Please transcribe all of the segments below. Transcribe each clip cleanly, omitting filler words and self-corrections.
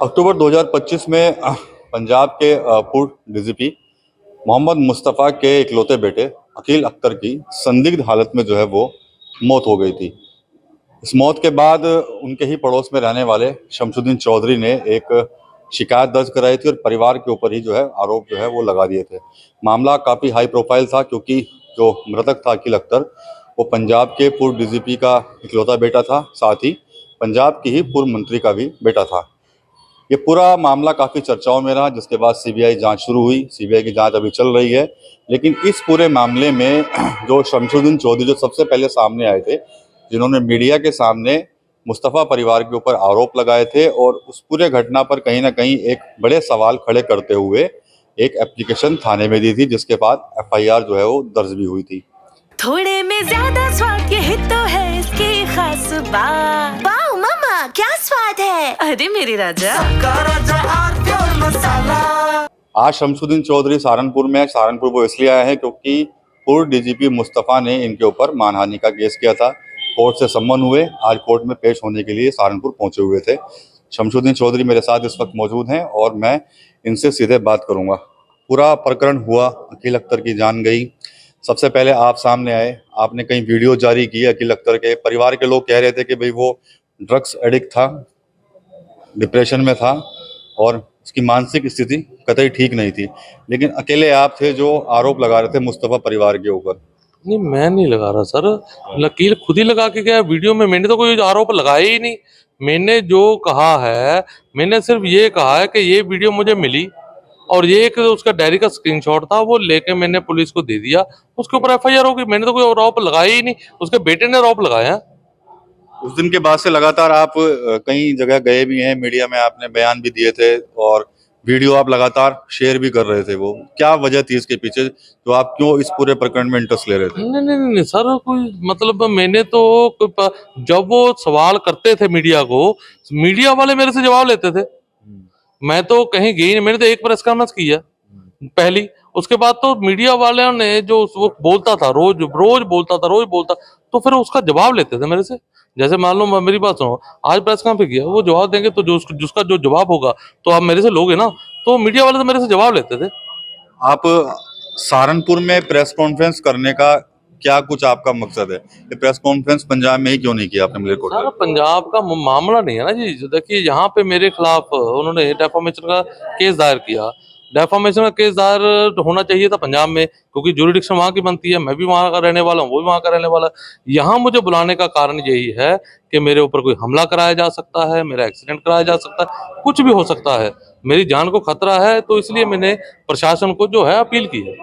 अक्टूबर 2025 में पंजाब के पूर्व डीजीपी मोहम्मद मुस्तफ़ा के इकलौते बेटे अकील अख्तर की संदिग्ध हालत में जो है वो मौत हो गई थी। इस मौत के बाद उनके ही पड़ोस में रहने वाले शमसुद्दीन चौधरी ने एक शिकायत दर्ज कराई थी और परिवार के ऊपर ही जो है आरोप जो है वो लगा दिए थे। मामला काफ़ी हाई प्रोफाइल था क्योंकि जो मृतक था अकील अख्तर वो पंजाब के पूर्व डीजीपी का इकलौता बेटा था, साथ ही पंजाब की ही पूर्व मंत्री का भी बेटा था। ये पूरा मामला काफ़ी चर्चाओं में रहा, जिसके बाद सीबीआई जांच शुरू हुई। सीबीआई की जांच अभी चल रही है, लेकिन इस पूरे मामले में जो शमसुद्दीन चौधरी जो सबसे पहले सामने आए थे, जिन्होंने मीडिया के सामने मुस्तफ़ा परिवार के ऊपर आरोप लगाए थे और उस पूरे घटना पर कहीं ना कहीं एक बड़े सवाल खड़े करते हुए एक एप्लीकेशन थाने में दी थी, जिसके बाद एफआईआर जो है वो दर्ज भी हुई थी। थोड़े में ज्यादा स्वाद यही तो है इसकी खास बात। वाओ मामा, क्या स्वाद है। अरे मेरे राजा, आज शमसुद्दीन चौधरी सहारनपुर में है। सहारनपुर वो इसलिए आए हैं क्योंकि पूर्व डीजीपी मुस्तफ़ा ने इनके ऊपर मानहानि का केस किया था। कोर्ट से सम्मन हुए, आज कोर्ट में पेश होने के लिए सहारनपुर पहुंचे हुए थे। शमसुद्दीन चौधरी मेरे साथ इस वक्त मौजूद हैं और मैं इनसे सीधे बात करूंगा। पूरा प्रकरण हुआ, अकील अख्तर की जान गई। सबसे पहले आप सामने आए, आपने कहीं वीडियो जारी की अकील अख्तर के। परिवार के लोग कह रहे थे कि भाई वो ड्रग्स एडिक्ट था, डिप्रेशन में था और उसकी मानसिक स्थिति कतई ठीक नहीं थी, लेकिन अकेले आप थे जो आरोप लगा रहे थे मुस्तफ़ा परिवार के ऊपर। नहीं, मैं नहीं लगा रहा सर, वकील खुद ही लगा के गया वीडियो में। मैंने तो कोई आरोप लगाया ही नहीं। मैंने जो कहा है, मैंने सिर्फ ये कहा है कि ये वीडियो मुझे मिली और ये एक उसका डायरी का स्क्रीनशॉट था, वो लेके मैंने पुलिस को दे दिया, उसके ऊपर एफआईआर होगी। मैंने तो कोई आरोप लगाया ही नहीं, उसके बेटे ने आरोप लगाया। उस दिन के बाद से लगातार आप कई जगह गए भी हैं, मीडिया में आपने बयान भी दिए थे और वीडियो आप लगातार शेयर भी कर रहे थे। वो क्या वजह थी इसके पीछे, तो आप क्यों इस पूरे प्रकरण में इंटरेस्ट ले रहे थे? नहीं नहीं नहीं सर, कोई मतलब मैंने तो जब वो सवाल करते थे मीडिया को, मीडिया वाले मेरे से जवाब लेते थे। मैं तो कहीं गई नहीं, मैंने तो एक प्रेस कॉन्फ्रेंस की है पहली। उसके बाद तो मीडिया वालों ने जो वो बोलता था, रोज बोलता, तो फिर उसका जवाब लेते थे मेरे से। जैसे मान लो मेरी बात सुनो, आज प्रेस कॉन्फ्रेंस किया, वो जवाब देंगे तो जिसका जो जवाब होगा तो आप मेरे से लोगे ना, तो मीडिया वाले तो मेरे से जवाब लेते थे। आप सहारनपुर में प्रेस कॉन्फ्रेंस करने का क्या कुछ आपका मकसद है? ये प्रेस कॉन्फ्रेंस पंजाब में ही क्यों नहीं किया आपने मलेरकोटला? सर पंजाब का मामला नहीं है ना जी। देखिए, यहाँ पे मेरे खिलाफ उन्होंने डेफामेशन का केस दायर किया। डेफामेशन का केस दायर होना चाहिए था पंजाब में, क्योंकि जुरिडिक्शन वहाँ की बनती है। मैं भी वहाँ का रहने वाला हूँ, वो भी वहाँ का रहने वाला है। यहाँ मुझे बुलाने का कारण यही है कि मेरे ऊपर कोई हमला कराया जा सकता है, मेरा एक्सीडेंट कराया जा सकता है, कुछ भी हो सकता है, मेरी जान को खतरा है। तो इसलिए मैंने प्रशासन को जो है अपील की है।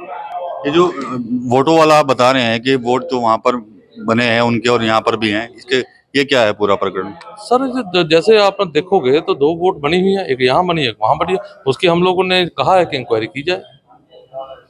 ये जो वोटों वाला आप बता रहे हैं कि वोट जो वहां पर बने हैं उनके और यहाँ पर भी हैं, इसके ये क्या है पूरा प्रकरण? सर जैसे आप देखोगे तो 2 वोट बनी हुई है, एक यहाँ बनी है, एक वहाँ बनी है। उसकी हम लोगों ने कहा है कि इंक्वायरी की जाए।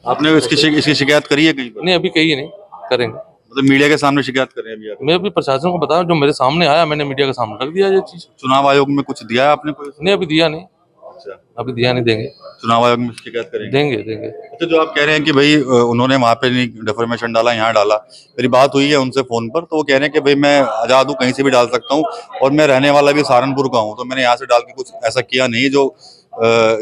आपने इसकी शिकायत करी है कहीं पर? नहीं, अभी कही नहीं, करेंगे। मतलब मीडिया के सामने शिकायत कर रहे हैं अभी आप? मैं अभी प्रशासन को बताया, जो मेरे सामने आया मैंने मीडिया के सामने रख दिया ये चीज। चुनाव आयोग में कुछ दिया है आपने कोई? नहीं, अभी दिया नहीं। अच्छा, अभी दिया नहीं, देंगे। चुनाव आयोग में शिकायत करेंगे? देंगे। अच्छा, जो आप कह रहे हैं कि भाई उन्होंने वहां पे नहीं डिफॉर्मेशन डाला, यहाँ डाला, मेरी बात हुई है उनसे फोन पर, तो वो कह रहे हैं कि भाई मैं आजाद हूँ, कहीं से भी डाल सकता हूँ और मैं रहने वाला भी सहारनपुर का हूँ, तो मैंने यहाँ से डाल के कुछ ऐसा किया नहीं जो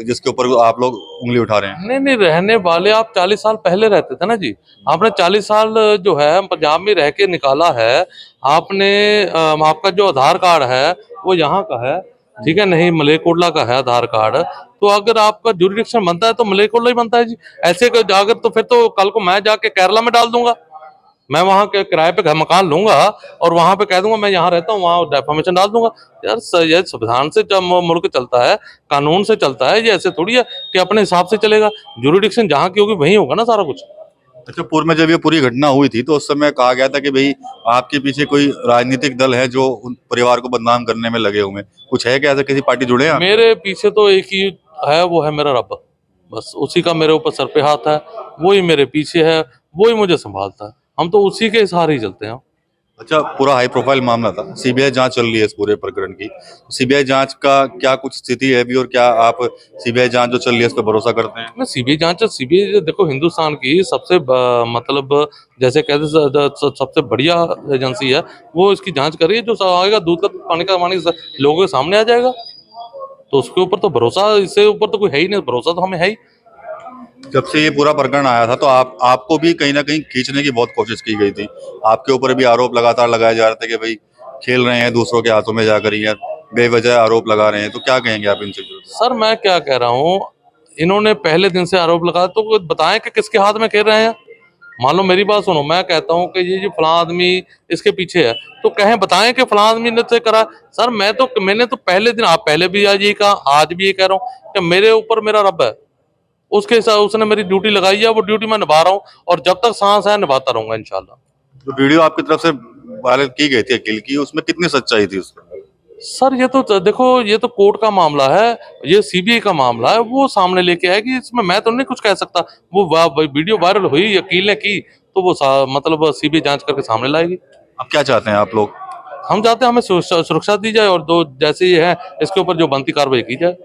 जिसके ऊपर आप लोग उंगली उठा रहे हैं। नहीं, रहने वाले आप 40 साल पहले रहते थे ना जी। आपने 40 साल जो है पंजाब में रह के निकाला है। आपने आपका जो आधार कार्ड है वो यहाँ का है, ठीक है, नहीं मलेरकोटला का है आधार कार्ड। तो अगर आपका जुरिडिक्शन बनता है तो मलेरकोटला ही बनता है जी। ऐसे अगर तो फिर तो कल को मैं जाके केरला में डाल दूंगा, मैं वहां के किराए पे घर मकान लूंगा और वहां पे कह दूंगा मैं यहाँ रहता हूँ, वहां डेफामेशन डाल दूंगा। यार ये संविधान से जब मुल्क चलता है, कानून से चलता है, ये ऐसे थोड़ी है कि अपने हिसाब से चलेगा। जुरिडिक्शन जहाँ की होगी वहीं होगा ना सारा कुछ। अच्छा, पूर्व में जब ये पूरी घटना हुई थी तो उस समय कहा गया था कि भाई आपके पीछे कोई राजनीतिक दल है जो उन परिवार को बदनाम करने में लगे हुए हैं, कुछ है क्या? ऐसा किसी पार्टी जुड़े हैं आप? मेरे पीछे तो एक ही है, वो है मेरा रब। बस उसी का मेरे ऊपर सर पे हाथ है, वही मेरे पीछे है, वही मुझे संभालता है। हम तो उसी के सहारे ही चलते हैं। अच्छा, पूरा हाई प्रोफाइल मामला था, सीबीआई जांच चल रही है इस पूरे प्रकरण की। सीबीआई जांच का क्या कुछ स्थिति है अभी, और क्या आप सीबीआई जांच जो चल रही है इस पर भरोसा करते हैं? मैं सीबीआई देखो, हिंदुस्तान की सबसे मतलब जैसे कहते सबसे बढ़िया एजेंसी है। वो इसकी जांच कर रही है, जो आएगा दूध का पानी का पानी लोगों के सामने आ जाएगा। तो उसके ऊपर तो भरोसा, इससे ऊपर तो कोई है ही नहीं, भरोसा तो हमें है ही। जब से ये पूरा प्रकरण आया था तो आपको भी कहीं ना कहीं खींचने की बहुत कोशिश की गई थी, आपके ऊपर भी आरोप लगातार लगाए जा रहे थे कि भाई खेल रहे हैं दूसरों के हाथों में जाकर, या बेवजह आरोप लगा रहे हैं, तो क्या कहेंगे आप इनसे? सर मैं क्या कह रहा हूँ, इन्होंने पहले दिन से आरोप लगाया तो बताएं कि किसके हाथ में खेल रहे हैं। मान लो मेरी बात सुनो, मैं कहता हूँ कि ये जो फलां आदमी इसके पीछे है, तो कहें बताएं कि फलां आदमी ने से करा। सर मैंने तो पहले दिन, आप पहले भी आज ये कहा, आज भी ये कह रहा हूँ कि मेरे ऊपर मेरा रब है, उसके साथ उसने मेरी ड्यूटी लगाई है, वो ड्यूटी मैं निभा रहा हूँ और जब तक सांस है निभाता रहूंगा इंशाल्लाह। जो वीडियो आपकी तरफ से वायरल की गई थी अकील की, उसमें कितनी सच्चाई थी उसमें? सर ये तो देखो, ये तो कोर्ट का मामला है, ये सीबीआई का मामला है, वो सामने लेके आएगी, इसमें मैं तो नहीं कुछ कह सकता। वो वीडियो वायरल हुई, अकील ने की, तो वो मतलब सीबीआई जांच करके सामने लाएगी। अब क्या चाहते हैं आप लोग? हम चाहते हैं हमें सुरक्षा दी जाए और दो जैसे ये है इसके ऊपर जो बनती कार्रवाई की जाए।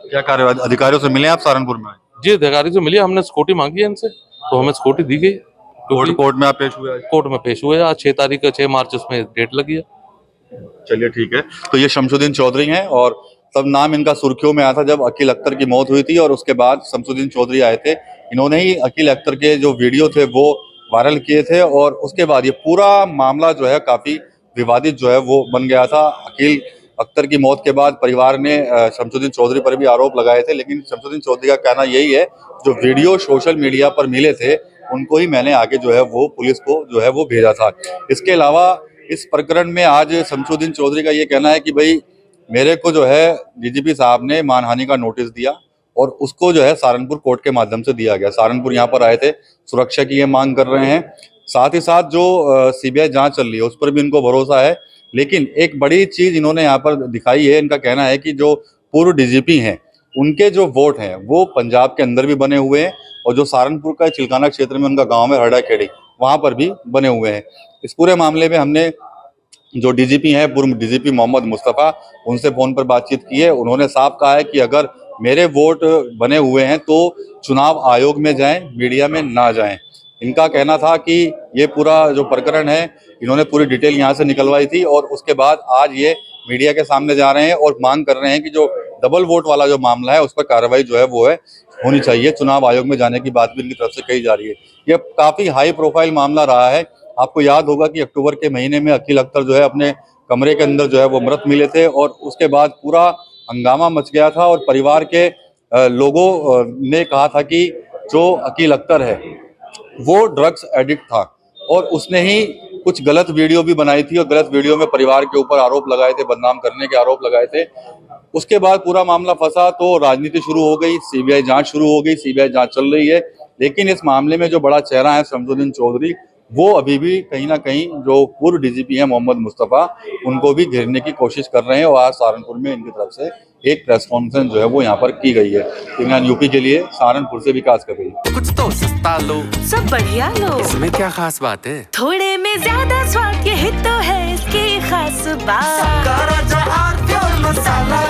क्या कार्रवाई अधिकारियों से मिले आप सहारनपुर में? जी अधिकारी से मिली, हमने सिक्योरिटी मांगी है इनसे, तो हमें सिक्योरिटी दी गई। कोर्ट में आप पेश हुए? कोर्ट में पेश हुए आज 6 मार्च उसमें डेट लगी है। चलिए ठीक है। तो ये शमसुद्दीन चौधरी हैं और तब नाम इनका सुर्खियों में आया था जब अकील अख्तर की मौत हुई थी, और उसके बाद शमसुद्दीन चौधरी आए थे। इन्होंने ही अकील अख्तर के जो वीडियो थे वो वायरल किए थे, और उसके बाद ये पूरा मामला जो है काफी विवादित जो है वो बन गया था। अकील अख्तर की मौत के बाद परिवार ने शमसुद्दीन चौधरी पर भी आरोप लगाए थे, लेकिन शमसुद्दीन चौधरी का कहना यही है जो वीडियो सोशल मीडिया पर मिले थे उनको ही मैंने आगे जो है वो पुलिस को जो है वो भेजा था। इसके अलावा इस प्रकरण में आज शमसुद्दीन चौधरी का ये कहना है कि भाई मेरे को जो है डीजीपी साहब ने मानहानि का नोटिस दिया और उसको जो है सहारनपुर कोर्ट के माध्यम से दिया गया। सहारनपुर यहाँ पर आए थे, सुरक्षा की ये मांग कर रहे हैं। साथ ही साथ जो सीबीआई जांच चल रही है उस पर भी इनको भरोसा है, लेकिन एक बड़ी चीज इन्होंने यहाँ पर दिखाई है। इनका कहना है कि जो पूर्व डीजीपी हैं उनके जो वोट हैं वो पंजाब के अंदर भी बने हुए हैं, और जो सहारनपुर का चिलकाना क्षेत्र में उनका गाँव है हरड़ा खेड़ी, वहाँ पर भी बने हुए हैं। इस पूरे मामले में हमने जो डीजीपी हैं, पूर्व डीजीपी मोहम्मद मुस्तफ़ा, उनसे फोन पर बातचीत की है। उन्होंने साफ कहा है कि अगर मेरे वोट बने हुए हैं तो चुनाव आयोग में जाएं, मीडिया में ना जाएं। इनका कहना था कि ये पूरा जो प्रकरण है इन्होंने पूरी डिटेल यहाँ से निकलवाई थी, और उसके बाद आज ये मीडिया के सामने जा रहे हैं और मांग कर रहे हैं कि जो डबल वोट वाला जो मामला है उस पर कार्रवाई जो है वो है होनी चाहिए, चुनाव आयोग में जाने की बात भी इनकी तरफ से कही जा रही है। ये काफी हाई प्रोफाइल मामला रहा है। आपको याद होगा कि अक्टूबर के महीने में अकील अख्तर जो है अपने कमरे के अंदर जो है वो मृत मिले थे, और उसके बाद पूरा हंगामा मच गया था, और परिवार के लोगों ने कहा था कि जो अकील अख्तर है वो ड्रग्स एडिक्ट था, और उसने ही कुछ गलत वीडियो भी बनाई थी, और गलत वीडियो में परिवार के ऊपर आरोप लगाए थे, बदनाम करने के आरोप लगाए थे। उसके बाद पूरा मामला फंसा तो राजनीति शुरू हो गई, सीबीआई जांच शुरू हो गई, सीबीआई जांच चल रही है। लेकिन इस मामले में जो बड़ा चेहरा है शमसुद्दीन चौधरी, वो अभी भी कहीं ना कहीं जो पूर्व डीजीपी है मोहम्मद मुस्तफ़ा, उनको भी घेरने की कोशिश कर रहे हैं, और आज सहारनपुर में इनकी तरफ से एक प्रेस कॉन्फ्रेंस जो है वो यहाँ पर की गई है। टीम यूपी के लिए सहारनपुर से विकास कर रही है। कुछ तो सस्ता लो, सब बढ़िया लो, इसमें क्या खास बात है? थोड़े में ज्यादा स्वाद, यही तो है इसकी खास बात। मसाला